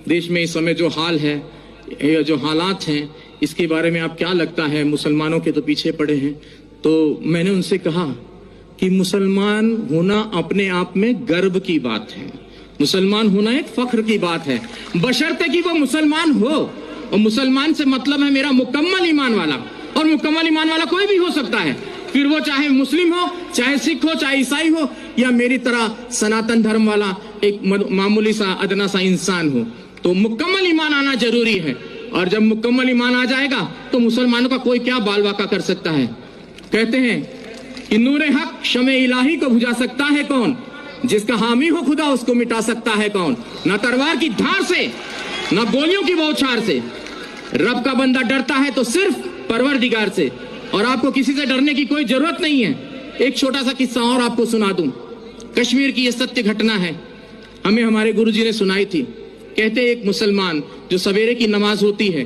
देश में इस समय जो हाल है, जो हालात हैं, इसके बारे में आप क्या लगता है? मुसलमानों के तो पीछे पड़े हैं। तो मैंने उनसे कहा कि मुसलमान होना अपने आप में गर्व की बात है, मुसलमान होना एक फख्र की बात है, बशर्ते कि वो मुसलमान हो। और मुसलमान से मतलब है मेरा मुकम्मल ईमान वाला, और मुकम्मल ईमान वाला कोई भी हो सकता है, फिर वो चाहे मुस्लिम हो, चाहे सिख हो, चाहे ईसाई हो, या मेरी तरह सनातन धर्म वाला एक मामूली सा अदना सा इंसान हो। तो मुकम्मल ईमान आना जरूरी है, और जब मुकम्मल ईमान आ जाएगा तो मुसलमानों का कोई क्या बाल वाका कर सकता है। कहते हैं कि नूरे हक शमे इलाही को बुझा सकता है कौन, जिसका हामी हो खुदा उसको मिटा सकता है कौन। न तलवार की धार से, न गोलियों की बौछार से, रब का बंदा डरता है तो सिर्फ परवरदिगार से, और आपको किसी से डरने की कोई जरूरत नहीं है। एक छोटा सा किस्सा और आपको सुना दूं। कश्मीर की यह सत्य घटना है, हमें हमारे गुरुजी ने सुनाई थी। कहते एक मुसलमान, जो सवेरे की नमाज होती है,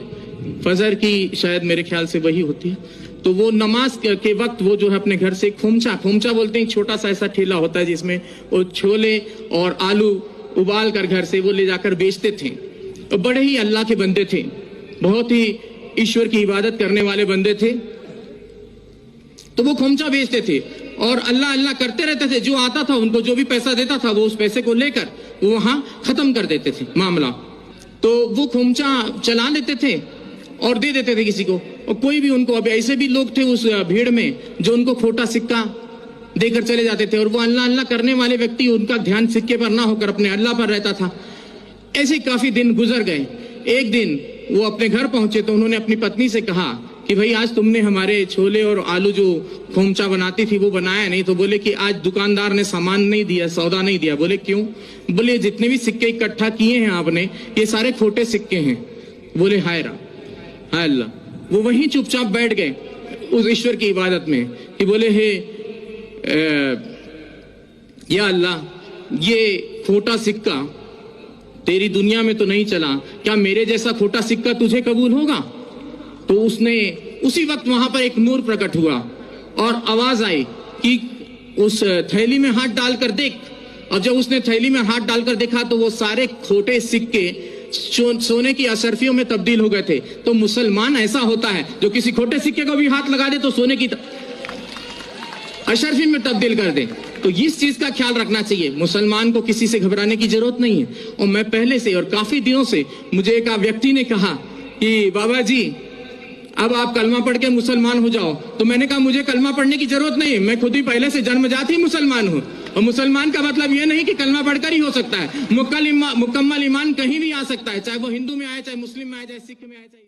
फजर की शायद मेरे ख्याल से वही होती है, तो वो नमाज के वक्त वो जो है अपने घर से खोमचा बोलते हैं, छोटा सा ऐसा ठेला होता है जिसमें वो छोले और आलू उबाल कर घर से वो ले जाकर बेचते थे। तो बड़े ही अल्लाह के बंदे थे, बहुत ही ईश्वर की इबादत करने वाले बंदे थे। तो वो खोमचा बेचते थे और अल्लाह अल्लाह करते रहते थे। जो आता था उनको जो भी पैसा देता था वो उस पैसे को लेकर वो वहां खत्म कर देते थे मामला। तो वो खोमचा चला लेते थे और दे देते थे किसी को, और कोई भी उनको, अब ऐसे भी लोग थे उस भीड़ में जो उनको खोटा सिक्का देकर चले जाते थे, और वो अल्लाह अल्लाह करने वाले व्यक्ति, उनका ध्यान सिक्के पर ना होकर अपने अल्लाह पर रहता था। ऐसे काफी दिन गुजर गए। एक दिन वो अपने घर पहुंचे तो उन्होंने अपनी पत्नी से कहा कि भाई आज तुमने हमारे छोले और आलू जो खोमचा बनाती थी वो बनाया नहीं। तो बोले कि आज दुकानदार ने सामान नहीं दिया, सौदा नहीं दिया। बोले क्यों? बोले जितने भी सिक्के इकट्ठा किए हैं आपने, ये सारे खोटे सिक्के हैं। बोले हाय अल्लाह। वो वहीं चुपचाप बैठ गए उस ईश्वर की इबादत में कि बोले हे या अल्लाह, ये खोटा सिक्का तेरी दुनिया में तो नहीं चला, क्या मेरे जैसा खोटा सिक्का तुझे कबूल होगा? तो उसने उसी वक्त वहां पर एक नूर प्रकट हुआ और आवाज आई कि उस थैली में हाथ डालकर देख। और जब उसने थैली में हाथ डालकर देखा तो वो सारे खोटे सिक्के सोने की अशर्फियों में तब्दील हो गए थे। तो मुसलमान ऐसा होता है जो किसी खोटे सिक्के को भी हाथ लगा दे तो सोने की अशर्फी में तब्दील कर दे। तो इस चीज का ख्याल रखना चाहिए, मुसलमान को किसी से घबराने की जरूरत नहीं है। और मैं पहले से और काफी दिनों से, मुझे एक व्यक्ति ने कहा कि बाबा जी अब आप कलमा पढ़ के मुसलमान हो जाओ। तो मैंने कहा मुझे कलमा पढ़ने की जरूरत नहीं, मैं खुद ही पहले से जन्मजात ही मुसलमान हूँ। और मुसलमान का मतलब यह नहीं कि कलमा पढ़कर ही हो सकता है, मुकम्मल ईमान कहीं भी आ सकता है, चाहे वो हिंदू में आए, चाहे मुस्लिम में आए, चाहे सिख में आए, चाहे